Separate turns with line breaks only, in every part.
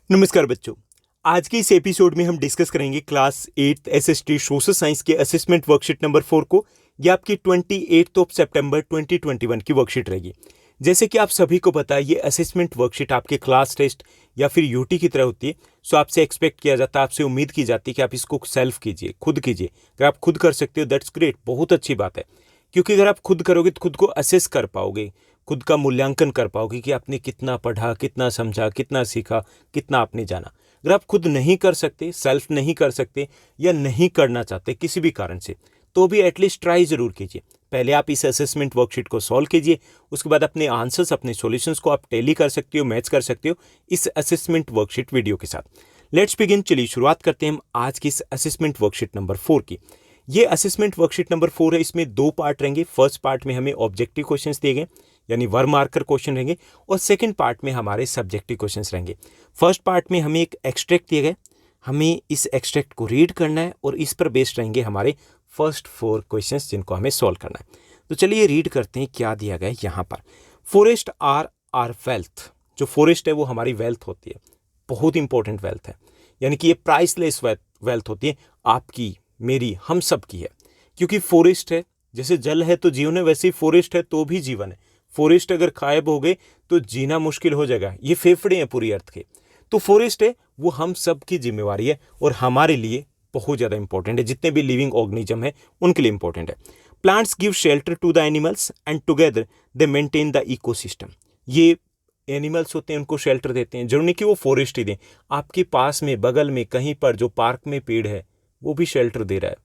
नमस्कार बच्चों। आज के इस एपिसोड में हम डिस्कस करेंगे क्लास 8 एसएसटी सोशल साइंस के असेसमेंट वर्कशीट नंबर 4 को। ये आपकी 28 सितंबर 2021 की वर्कशीट रहेगी। जैसे कि आप सभी को पता है, ये असेसमेंट वर्कशीट आपके क्लास टेस्ट या फिर यूटी की तरह होती है। सो आपसे एक्सपेक्ट किया जाता है, आपसे उम्मीद की जाती है कि आप इसको सेल्फ कीजिए, खुद कीजिए। अगर आप खुद कर सकते हो दैट्स ग्रेट, बहुत अच्छी बात है। क्योंकि अगर आप खुद करोगे तो खुद को असेस कर पाओगे, खुद का मूल्यांकन कर पाओगे कि आपने कितना पढ़ा, कितना समझा, कितना सीखा, कितना आपने जाना। अगर आप खुद नहीं कर सकते, सेल्फ नहीं कर सकते या नहीं करना चाहते किसी भी कारण से, तो भी एटलीस्ट ट्राई ज़रूर कीजिए। पहले आप इस असेसमेंट वर्कशीट को सॉल्व कीजिए, उसके बाद अपने आंसर्स, अपने सॉल्यूशंस को आप टैली कर सकते हो, मैच कर सकते हो इस असेसमेंट वर्कशीट वीडियो के साथ। Let's begin. चलिए शुरुआत करते हैं हम आज की इस असेसमेंट वर्कशीट नंबर 4 की। ये असेसमेंट वर्कशीट नंबर 4 है। इसमें 2 पार्ट रहेंगे। फर्स्ट पार्ट में हमें ऑब्जेक्टिव क्वेश्चंस दिए गए यानी वर मार्कर क्वेश्चन रहेंगे, और सेकंड पार्ट में हमारे सब्जेक्टिव क्वेश्चंस रहेंगे। फर्स्ट पार्ट में हमें एक एक्सट्रैक्ट दिए गए, हमें इस एक्सट्रैक्ट को रीड करना है और इस पर बेस्ड रहेंगे हमारे फर्स्ट 4 क्वेश्चंस जिनको हमें सॉल्व करना है। तो चलिए रीड करते हैं क्या दिया गया है यहाँ पर। Forest are our wealth. जो फॉरेस्ट है वो हमारी वेल्थ होती है, बहुत इंपॉर्टेंट वेल्थ है, यानी कि ये प्राइसलेस वेल्थ होती है, आपकी, मेरी, हम सब की है। क्योंकि फॉरेस्ट है, जैसे जल है तो जीवन है, वैसे ही फॉरेस्ट है तो भी जीवन है। फॉरेस्ट अगर गायब हो गए तो जीना मुश्किल हो जाएगा। ये फेफड़े हैं पूरी अर्थ के। तो फॉरेस्ट है वो हम सब की जिम्मेवारी है और हमारे लिए बहुत ज़्यादा इंपॉर्टेंट है। जितने भी लिविंग ऑर्गेनिज्म है उनके लिए इंपॉर्टेंट है। Plants give shelter to the animals and together they maintain the ecosystem. ये एनिमल्स होते हैं, उनको शेल्टर देते हैं। जरूरी नहीं कि वो फॉरेस्ट ही दें, आपके पास में, बगल में, कहीं पर जो पार्क में पेड़ है वो भी शेल्टर दे रहा है,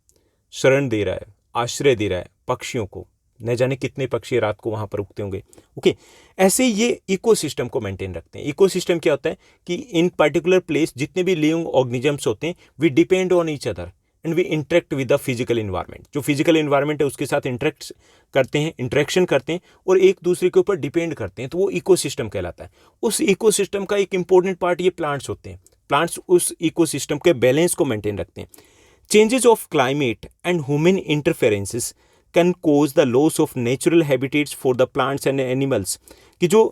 शरण दे रहा है, आश्रय दे रहा है पक्षियों को। न जाने कितने पक्षी रात को वहाँ पर उगते होंगे। ओके, ऐसे ये इकोसिस्टम को मेंटेन रखते हैं। इकोसिस्टम क्या होता है कि इन पर्टिकुलर प्लेस जितने भी लिविंग ऑर्गेनिजम्स होते हैं, we depend on each other and we interact with the physical environment. जो फिजिकल इन्वायरमेंट है उसके साथ इंटरेक्ट करते हैं, इंटरेक्शन करते हैं और एक दूसरे के ऊपर डिपेंड करते हैं, तो वो इकोसिस्टम कहलाता है। उस इकोसिस्टम का एक इंपॉर्टेंट पार्ट ये प्लांट्स होते हैं। प्लांट्स उस इकोसिस्टम के बैलेंस को मेंटेन रखते हैं। Changes of climate and human interferences can cause the loss of natural habitats for the plants and animals। कि जो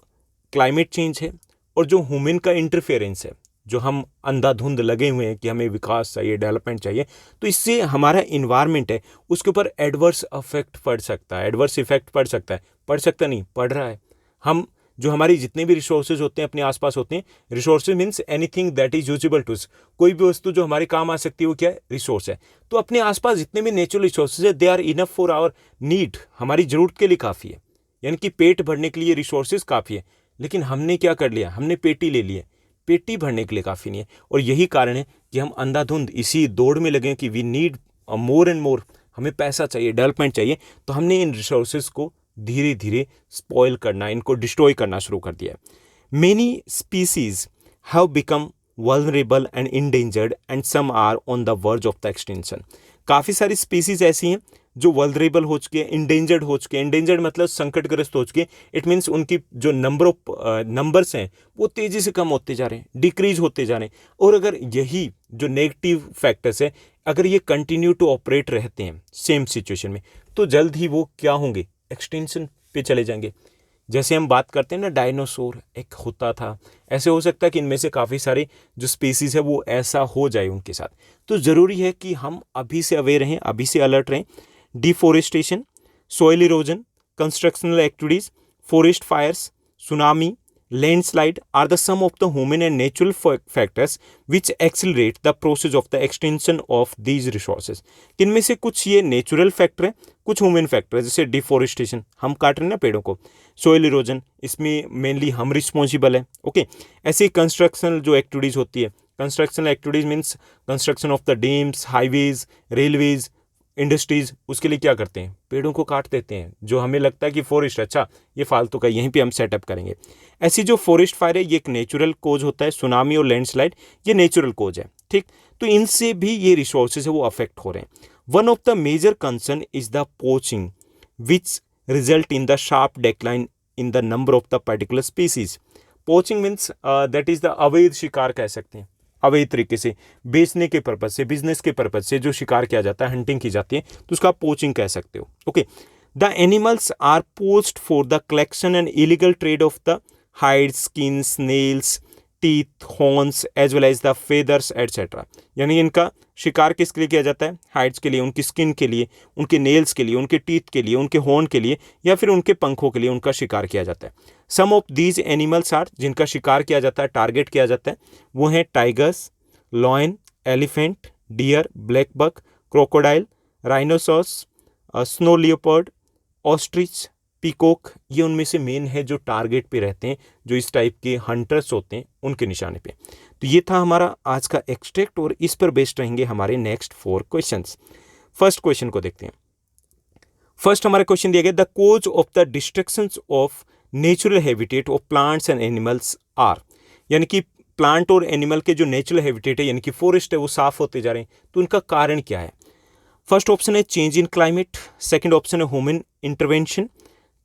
क्लाइमेट चेंज है और जो ह्यूमन का इंटरफेरेंस है, जो हम अंधाधुंध लगे हुए हैं कि हमें विकास चाहिए, डेवलपमेंट चाहिए, तो इससे हमारा इन्वायरमेंट है उसके ऊपर एडवर्स इफेक्ट पड़ सकता है। एडवर्स इफेक्ट पड़ सकता है, पड़ सकता नहीं, पड़ रहा है। हम जो हमारी जितने भी रिसोर्सेज होते हैं अपने आसपास होते हैं, resources means anything that is usable to us. कोई भी वस्तु जो हमारे काम आ सकती है वो क्या है? रिसोर्स है। तो अपने आसपास जितने भी नेचुरल रिसोर्सेज है they are enough for our need, हमारी जरूरत के लिए काफ़ी है। यानी कि पेट भरने के लिए रिसोर्सेज काफ़ी है। लेकिन हमने क्या कर लिया? हमने पेटी ले ली है। पेटी भरने के लिए काफ़ी नहीं है। और यही कारण है कि हम अंधाधुंध इसी दौड़ में लगे कि we need more and more, हमें पैसा चाहिए, डेवलपमेंट चाहिए। तो हमने इन रिसोर्सेज को धीरे धीरे स्पॉइल करना, इनको डिस्ट्रॉय करना शुरू कर दिया है। Many species have become vulnerable and endangered and some are on the verge of the extinction. काफ़ी सारी स्पीसीज ऐसी हैं जो वल्नरेबल हो चुके हैं, इंडेंजर्ड हो चुके हैं। इंडेंजर्ड मतलब संकटग्रस्त हो चुके हैं। इट मीन्स उनकी जो नंबर्स हैं वो तेज़ी से कम होते जा रहे हैं, डिक्रीज होते जा रहे हैं। और अगर यही जो नेगेटिव फैक्टर्स है, अगर ये कंटिन्यू टू ऑपरेट रहते हैं सेम सिचुएशन में, तो जल्द ही वो क्या होंगे? एक्सटिंक्शन पे चले जाएंगे। जैसे हम बात करते हैं ना, डायनासोर एक होता था, ऐसे हो सकता है कि इनमें से काफ़ी सारे जो स्पीसीज है वो ऐसा हो जाए उनके साथ। तो ज़रूरी है कि हम अभी से अवेयर रहें, अभी से अलर्ट रहें। Deforestation, soil erosion, constructional activities, forest fires, tsunami, landslide are the some of the human and natural factors which accelerate the process of the extension of these resources. इनमें से कुछ ये नेचुरल फैक्टर है, कुछ human factor है। जैसे deforestation, हम काट रहे हैं ना पेड़ों को। सॉइल इरोजन, इसमें मेनली हम रिस्पॉन्सिबल है। ओके, ऐसे कंस्ट्रक्शनल जो एक्टिविटीज़ होती है, constructional activities means construction of the dams, highways, railways, industries, उसके लिए क्या करते हैं? पेड़ों को काट देते हैं। जो हमें लगता है कि फॉरेस्ट अच्छा, ये फालतू का, यहीं पे हम सेटअप करेंगे। ऐसी जो फॉरेस्ट फायर है ये एक नेचुरल कोज होता है। सुनामी और लैंडस्लाइड ये नेचुरल कोज है, ठीक। तो इनसे भी ये रिसोर्सेज है वो अफेक्ट हो रहे हैं। One of the major concern is the poaching which result in the sharp decline in the number of the particular species. Poaching means that is the अवैध शिकार कह सकते हैं। अवैध तरीके से बेचने के पर्पज से, बिजनेस के पर्पज से जो शिकार किया जाता है, हंटिंग की जाती है, तो उसका पोचिंग कह सकते हो। Okay, the animals are poached for the collection and illegal trade of the hide, skins, nails, teeth, horns as well as the feathers etcetera. यानी इनका शिकार किसके लिए किया जाता है? हाइड्स के लिए, उनकी स्किन के लिए, उनके नेल्स के लिए, उनके टीथ के लिए, उनके हॉर्न के लिए, या फिर उनके पंखों के लिए उनका शिकार किया जाता है। सम ऑफ दीज एनिमल्स आर, जिनका शिकार किया जाता है, टारगेट किया जाता है, वो हैं tigers, lion, elephant, deer, black buck, crocodile, rhinoceros, snow leopard, ostrich, peacock. ये उनमें से मेन है जो टारगेट पे रहते हैं, जो इस टाइप के हंटर्स होते हैं उनके निशाने पे। तो ये था हमारा आज का एक्सट्रैक्ट और इस पर बेस्ड रहेंगे हमारे नेक्स्ट 4 क्वेश्चंस। फर्स्ट क्वेश्चन को देखते हैं। फर्स्ट हमारा क्वेश्चन दिया गया, the cause of the destruction of natural habitat of plants and animals are. यानी कि प्लांट और एनिमल के जो नेचुरल हैबिटेट है यानी कि फॉरेस्ट है वो साफ होते जा रहे हैं, तो उनका कारण क्या है? फर्स्ट ऑप्शन है change in climate, second option है ह्यूमन इंटरवेंशन,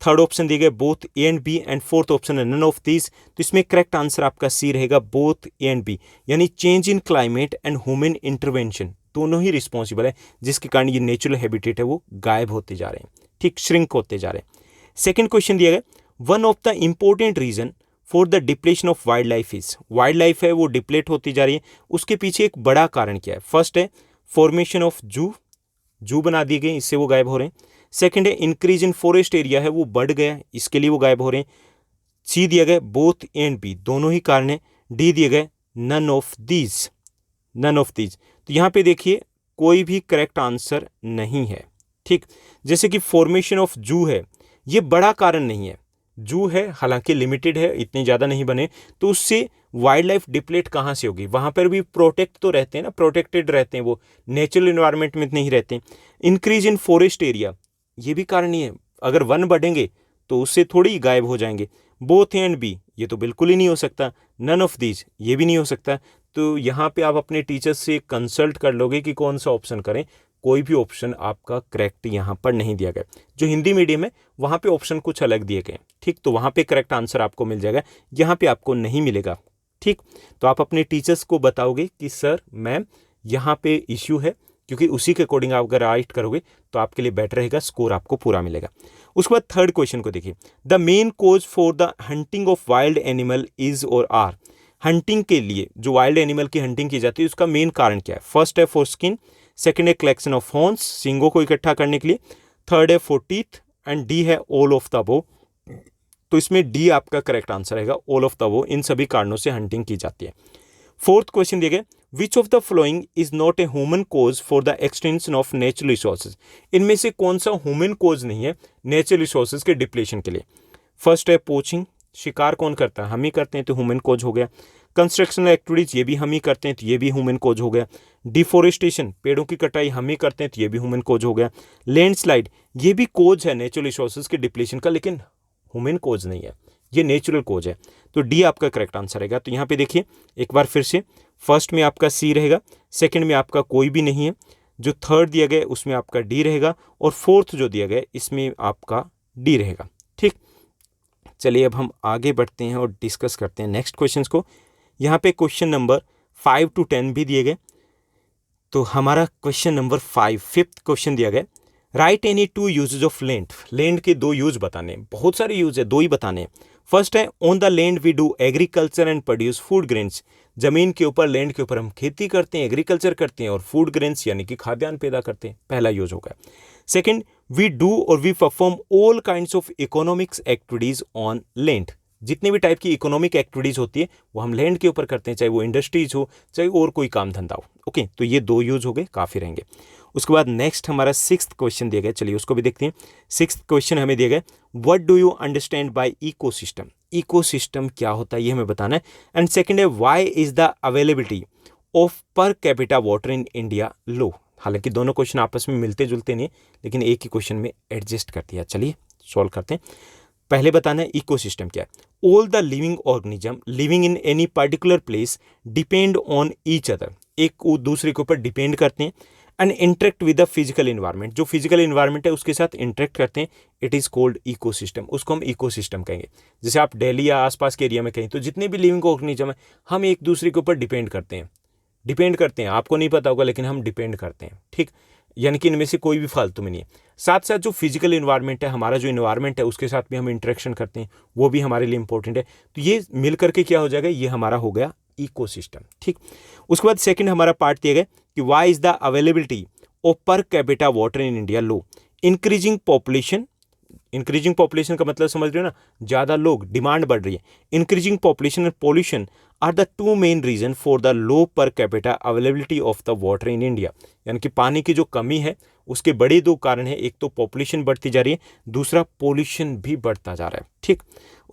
थर्ड ऑप्शन दिए गए both A and B, and fourth option है नन ऑफ दीज। तो इसमें करेक्ट आंसर आपका सी रहेगा, बोथ ए एंड बी, यानी change in climate and human intervention दोनों ही रिस्पॉन्सिबल है, जिसके कारण ये नेचुरल हैबिटेट है वो गायब होते जा रहे हैं, ठीक, श्रिंक होते जा रहे हैं। सेकेंड क्वेश्चन दिया गया, one of the important reason for the depletion of wild life is. Wild life है वो डिप्लेट होती जा रही है, उसके पीछे एक बड़ा कारण क्या है? फर्स्ट है फॉर्मेशन ऑफ जू बना दिए गए, इससे वो गायब हो रहे हैं। सेकंड है इंक्रीज इन फॉरेस्ट एरिया है वो बढ़ गया, इसके लिए वो गायब हो रहे हैं। सी दिया गया बोथ ए एंड बी, दोनों ही कारण है। डी दिए गए none of these, none of these. तो यहाँ पे देखिए कोई भी करेक्ट आंसर नहीं है, ठीक। जैसे कि फॉर्मेशन ऑफ जू है, ये बड़ा कारण नहीं है, जू है हालांकि लिमिटेड है, इतने ज़्यादा नहीं बने, तो उससे वाइल्ड लाइफ डिप्लेट कहाँ से होगी? वहाँ पर भी प्रोटेक्ट तो रहते हैं ना, प्रोटेक्टेड रहते हैं, वो नेचुरल इन्वायरमेंट में नहीं रहते। इंक्रीज इन फॉरेस्ट एरिया, ये भी कारण नहीं है, अगर वन बढ़ेंगे तो उससे थोड़ी ही गायब हो जाएंगे। बोथ एंड बी, ये तो बिल्कुल ही नहीं हो सकता। नन ऑफ दीज, ये भी नहीं हो सकता। तो यहाँ पे आप अपने टीचर से कंसल्ट कर लोगे कि कौन सा ऑप्शन करें, कोई भी ऑप्शन आपका करेक्ट यहाँ पर नहीं दिया गया। जो हिंदी मीडियम है वहाँ पे ऑप्शन कुछ अलग दिए गए, ठीक, तो वहाँ पे करेक्ट आंसर आपको मिल जाएगा, यहाँ पे आपको नहीं मिलेगा, ठीक। तो आप अपने टीचर्स को बताओगे कि सर मैम यहाँ पे इश्यू है, क्योंकि उसी के अकॉर्डिंग आप अगर राइट करोगे तो आपके लिए बेटर रहेगा, स्कोर आपको पूरा मिलेगा। उसके बाद थर्ड क्वेश्चन को देखिए, the main cause for the hunting of wild animal is और आर। हंटिंग के लिए जो वाइल्ड एनिमल की हंटिंग की जाती है उसका मेन कारण क्या है? फर्स्ट है फॉर स्किन, सेकेंड है कलेक्शन ऑफ हॉर्न्स, सींगों को इकट्ठा करने के लिए, थर्ड है फॉर टीथ, एंड डी है ऑल ऑफ द अबव। तो इसमें डी आपका करेक्ट आंसर रहेगा, ऑल ऑफ द अबव, इन सभी कारणों से हंटिंग की जाती है। फोर्थ क्वेश्चन दिया गया, which of the following is not a human cause for the extension of natural resources. इनमें से कौन सा ह्यूमन कोज नहीं है नेचुरल रिसोर्सेज के डिप्लेशन के लिए? फर्स्ट है पोचिंग, शिकार कौन करता है? हम ही करते हैं, तो ह्यूमन कोज हो गया। कंस्ट्रक्शनल एक्टिविटीज, ये भी हम ही करते हैं, तो ये भी ह्यूमन कोज हो गया। डिफोरेस्टेशन, पेड़ों की कटाई हम ही करते हैं, तो ये भी ह्यूमन कोज हो गया। लैंडस्लाइड, ये भी कोज है नेचुरल रिसोर्सेज के डिप्लेशन का, लेकिन ह्यूमन कोज नहीं है, ये नेचुरल कोज है। तो डी आपका करेक्ट आंसर रहेगा। तो यहाँ पे देखिए एक बार फिर से, फर्स्ट में आपका सी रहेगा, सेकंड में आपका कोई भी नहीं है, जो थर्ड दिया गया उसमें आपका डी रहेगा, और फोर्थ जो दिया गया इसमें आपका डी रहेगा, ठीक। चलिए अब हम आगे बढ़ते हैं और डिस्कस करते हैं नेक्स्ट क्वेश्चंस को। यहाँ पे क्वेश्चन नंबर 5 to 10 भी दिए गए। तो हमारा क्वेश्चन नंबर 5, फिफ्थ क्वेश्चन दिया गया, write any 2 usages of land. Land के 2 यूज बताने हैं, बहुत सारे यूज है, 2 ही बताने हैं। फर्स्ट है on the land we do agriculture and produce food grains. जमीन के ऊपर, लैंड के ऊपर हम खेती करते हैं, एग्रीकल्चर करते हैं और फूड ग्रेन्स यानी कि खाद्यान्न पैदा करते हैं, पहला यूज होगा। सेकंड, वी डू और we perform all kinds of economics activities on land. जितने भी टाइप की इकोनॉमिक एक्टिविटीज होती है वो हम लैंड के ऊपर करते हैं, चाहे वो इंडस्ट्रीज हो चाहे और कोई काम धंधा हो, ओके। तो ये 2 यूज हो गए, काफ़ी रहेंगे। उसके बाद नेक्स्ट हमारा 6th क्वेश्चन दिया गया, चलिए उसको भी देखते हैं। 6th क्वेश्चन हमें दिया गया, what do you understand by ecosystem. Ecosystem क्या होता है ये हमें बताना है। एंड सेकंड है, why is the availability of per capita water in India low. हालांकि दोनों क्वेश्चन आपस में मिलते जुलते नहीं, लेकिन एक ही क्वेश्चन में एडजस्ट कर दिया। चलिए सॉल्व करते हैं। पहले बताना है इकोसिस्टम क्या है। All the living organism living in any particular place depend on each other, एक दूसरे के ऊपर डिपेंड करते हैं। And interact with the physical environment, जो फिजिकल इन्वायरमेंट है उसके साथ इंटरेक्ट करते हैं, इट इज़ कॉल्ड इकोसिस्टम, उसको हम इकोसिस्टम कहेंगे। जैसे आप दिल्ली या आसपास के एरिया में कहें तो जितने भी लिविंग ऑर्गेनिज्म है हम एक दूसरे के ऊपर डिपेंड करते हैं, आपको नहीं पता होगा लेकिन हम डिपेंड करते हैं, ठीक। यानी कि इनमें से कोई भी फालतू में नहीं है। साथ साथ जो फिजिकल इन्वायरमेंट है, हमारा जो इन्वायरमेंट है उसके साथ भी हम इंटरेक्शन करते हैं, वो भी हमारे लिए इंपॉर्टेंट है। तो ये मिल करके क्या हो जाएगा, ये हमारा हो गया इकोसिस्टम। ठीक, उसके बाद सेकंड हमारा पार्ट दिया गया कि why is the availability of per capita water in India low. Increasing population, increasing population का मतलब समझ रहे हो ना, ज़्यादा लोग, डिमांड बढ़ रही है। Increasing population and pollution are the two main reason for the low per capita availability of the water in India. यानी कि पानी की जो कमी है उसके बड़े दो कारण है, एक तो पॉपुलेशन बढ़ती जा रही है, दूसरा पॉल्यूशन भी बढ़ता जा रहा है। ठीक,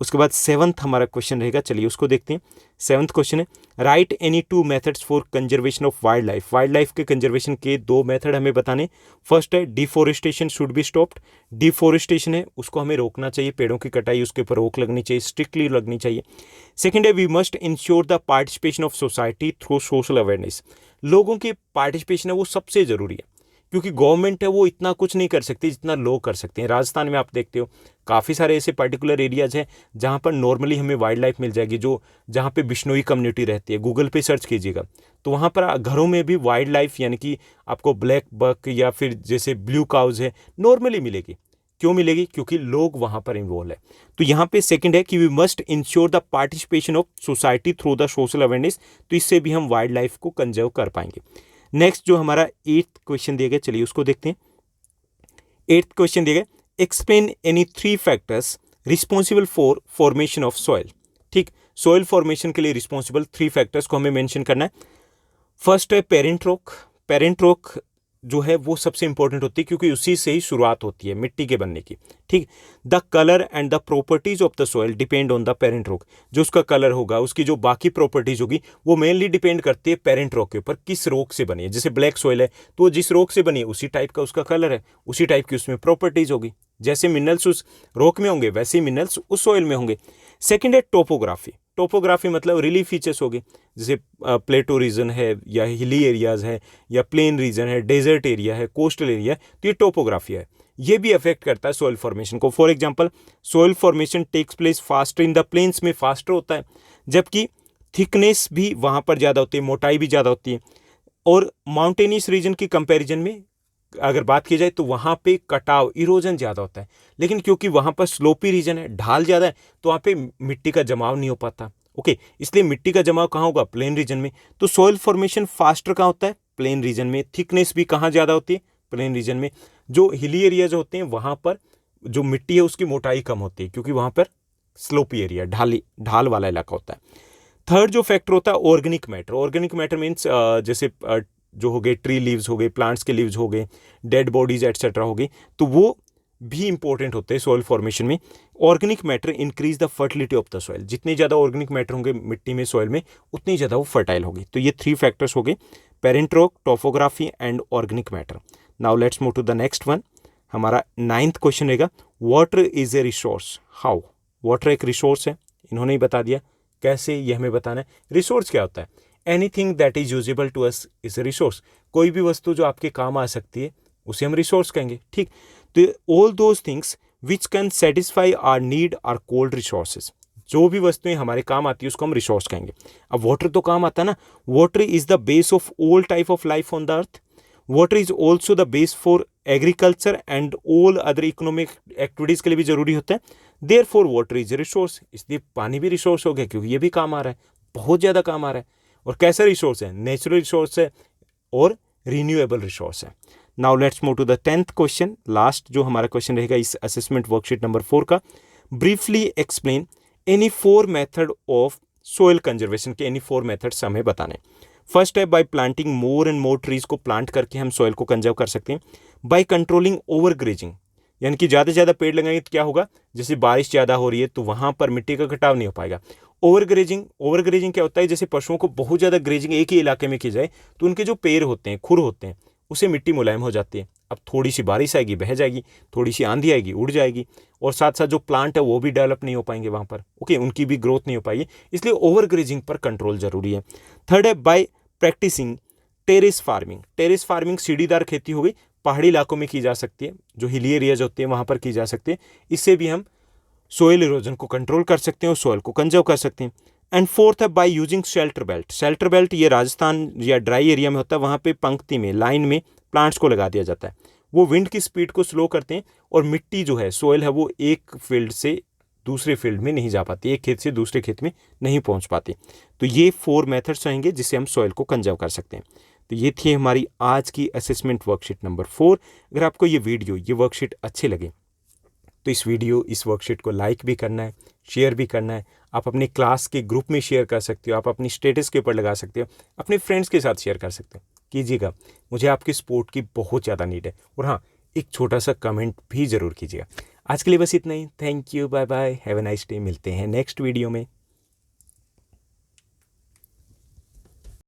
उसके बाद सेवंथ हमारा क्वेश्चन रहेगा, चलिए उसको देखते हैं। सेवंथ क्वेश्चन है right any two methods for conservation of wild life. Wild life के कंजर्वेशन के दो मेथड हमें बताने। फर्स्ट है deforestation should be stopped. Deforestation है उसको हमें रोकना चाहिए, पेड़ों की कटाई उसके ऊपर रोक लगनी चाहिए, स्ट्रिक्टली लगनी चाहिए। सेकेंड है we must ensure the participation of society through social awareness. लोगों की पार्टिसिपेशन है वो सबसे ज़रूरी है, क्योंकि गवर्नमेंट है वो इतना कुछ नहीं कर सकती जितना लोग कर सकते हैं। राजस्थान में आप देखते हो काफ़ी सारे ऐसे पर्टिकुलर एरियाज हैं जहाँ पर नॉर्मली हमें वाइल्ड लाइफ मिल जाएगी, जो जहाँ पे बिश्नोई कम्युनिटी रहती है। गूगल पे सर्च कीजिएगा तो वहाँ पर घरों में भी वाइल्ड लाइफ यानी कि आपको ब्लैक बक या फिर जैसे ब्लू काउज है नॉर्मली मिलेगी। क्यों मिलेगी? क्योंकि लोग वहाँ पर इन्वॉल्व है। तो यहाँ पे सेकंड है कि we must ensure the participation of society through the social awareness. तो इससे भी हम वाइल्ड लाइफ को कंजर्व कर पाएंगे। नेक्स्ट जो हमारा 8th क्वेश्चन दिया गया, चलिए उसको देखते हैं। 8th क्वेश्चन दिया गया explain any 3 factors responsible for formation of soil. ठीक, सॉइल फॉर्मेशन के लिए रिस्पॉन्सिबल 3 फैक्टर्स को हमें मेंशन करना है। फर्स्ट है पेरेंट रॉक। पेरेंट रॉक जो है वो सबसे इंपॉर्टेंट होती है क्योंकि उसी से ही शुरुआत होती है मिट्टी के बनने की। ठीक, the colour and the properties of the soil depend on the parent rock. जो उसका कलर होगा, उसकी जो बाकी प्रॉपर्टीज होगी वो मेनली डिपेंड करती है पेरेंट रॉक के ऊपर, किस रॉक से बनी है। जैसे ब्लैक सॉइल है तो जिस रॉक से बनी है उसी टाइप का उसका कलर है, उसी टाइप की उसमें प्रॉपर्टीज होगी। जैसे मिनरल्स उस रॉक में होंगे वैसे ही मिनरल्स उस सॉइल में होंगे। सेकेंड है टोपोग्राफी। टोपोग्राफी मतलब रिलीफ फीचर्स हो गए, जैसे प्लेटो रीजन है या हिली एरियाज है या प्लेन रीजन है, डेजर्ट एरिया है, कोस्टल एरिया है, तो ये टोपोग्राफी है। ये भी अफेक्ट करता है सॉइल फॉर्मेशन को। For example soil formation takes place faster in the plains में फास्टर होता है, जबकि थिकनेस भी वहाँ पर ज़्यादा होती है, मोटाई भी ज़्यादा होती है। और माउंटेनियस रीजन की कंपैरिजन में अगर बात की जाए तो वहाँ पे कटाव, इरोजन ज़्यादा होता है। लेकिन क्योंकि वहाँ पर स्लोपी रीजन है, ढाल ज़्यादा है, तो वहाँ पे मिट्टी का जमाव नहीं हो पाता। ओके, इसलिए मिट्टी का जमाव कहाँ होगा? प्लेन रीजन में। तो सॉइल फॉर्मेशन फास्टर कहाँ होता है? प्लेन रीजन में। थिकनेस भी कहाँ ज़्यादा होती है? प्लेन रीजन में। जो हिली एरियाज होते हैं वहाँ पर जो मिट्टी है उसकी मोटाई कम होती है, क्योंकि वहाँ पर स्लोपी एरिया, ढाल वाला इलाका होता है। थर्ड जो फैक्टर होता है organic matter. Organic matter means जैसे जो हो गए ट्री लीव्स हो गए, प्लांट्स के लीव्स हो गए, डेड बॉडीज एटसेट्रा हो गई, तो वो भी इंपॉर्टेंट होते हैं सॉइल फॉर्मेशन में। Organic matter increase the fertility of the soil. जितने ज़्यादा ऑर्गेनिक मैटर होंगे मिट्टी में, सॉइल में, उतनी ज़्यादा वो फर्टाइल होगी। तो ये 3 फैक्टर्स हो गए, parent rock, topography and organic matter. Now let's move to the next one. हमारा 9th क्वेश्चन रहेगा water is a resource. How? Water एक रिसोर्स है, इन्होंने ही बता दिया। कैसे, ये हमें बताना है। रिसोर्स क्या होता है? Anything that is usable to us is a resource. कोई भी वस्तु जो आपके काम आ सकती है उसे हम रिसोर्स कहेंगे। ठीक, तो all those things which can satisfy our need are called resources. जो भी वस्तुएं हमारे काम आती है उसको हम रिसोर्स कहेंगे। अब वाटर तो काम आता है ना। Water is the base of all type of life on the earth. Water is also the base for agriculture and all other economic activities के लिए भी जरूरी होता है। Therefore water is a resource. इसलिए पानी भी रिसोर्स हो गया क्योंकि ये भी काम आ रहा है, बहुत ज़्यादा काम आ रहा है। और कैसा रिसोर्स है? नेचुरल रिसोर्स है और रिन्यूएबल रिसोर्स है। Now let's move to the 10th question, last जो हमारा क्वेश्चन रहेगा इस असेसमेंट वर्कशीट नंबर 4 का। Briefly explain any 4 method of soil conservation के एनी 4 मेथड्स हमें बताने। फर्स्ट है bye planting more and more trees को प्लांट करके हम सॉइल को कंजर्व कर सकते हैं। बाय कंट्रोलिंग ओवर ग्रेजिंग, यानी कि ज़्यादा से ज़्यादा पेड़ लगाएंगे तो क्या होगा? जैसे बारिश ज़्यादा हो रही है तो वहाँ पर मिट्टी का कटाव नहीं हो पाएगा। ओवर ग्रेजिंग क्या होता है? जैसे पशुओं को बहुत ज़्यादा ग्रेजिंग एक ही इलाके में की जाए तो उनके जो पैर होते हैं, खुर होते हैं, उससे मिट्टी मुलायम हो जाती है। अब थोड़ी सी बारिश आएगी बह जाएगी, थोड़ी सी आंधी आएगी उड़ जाएगी, और साथ साथ जो प्लांट है वो भी डेवलप नहीं हो पाएंगे वहाँ पर। ओके, उनकी भी ग्रोथ नहीं हो पाएगी, इसलिए ओवर ग्रेजिंग पर कंट्रोल जरूरी है। थर्ड है by practising terrace farming. Terrace farming सीढ़ीदार खेती हो गई, पहाड़ी इलाकों में की जा सकती है, जो हिली एरियाज होते हैं वहाँ पर की जा सकती है। इससे भी हम सोइल इरोजन को कंट्रोल कर सकते हैं और सोइल को कंजर्व कर सकते हैं। एंड फोर्थ है by using shelter belt. Shelter belt ये राजस्थान या ड्राई एरिया में होता है, वहाँ पे पंक्ति में, लाइन में प्लांट्स को लगा दिया जाता है। वो विंड की स्पीड को स्लो करते हैं और मिट्टी जो है, सोयल है, वो एक फील्ड से दूसरे फील्ड में नहीं जा पाती, एक खेत से दूसरे खेत में नहीं पहुंच पाती। तो ये 4 मेथड्स आएंगे जिससे हम सॉइल को कंजर्व कर सकते हैं। तो ये थी हमारी आज की असेसमेंट वर्कशीट नंबर 4। अगर आपको ये वीडियो, ये वर्कशीट अच्छे लगे तो इस वर्कशीट को लाइक भी करना है, शेयर भी करना है। आप अपने क्लास के ग्रुप में शेयर कर सकते हो, आप अपनी स्टेटस के ऊपर लगा सकते हो, अपने फ्रेंड्स के साथ शेयर कर सकते हो। कीजिएगा, मुझे आपकी सपोर्ट की बहुत ज़्यादा नीड है। और हाँ, एक छोटा सा कमेंट भी ज़रूर कीजिएगा। आज के लिए बस इतना ही। Thank you, bye bye, have a nice day. मिलते हैं नेक्स्ट वीडियो में।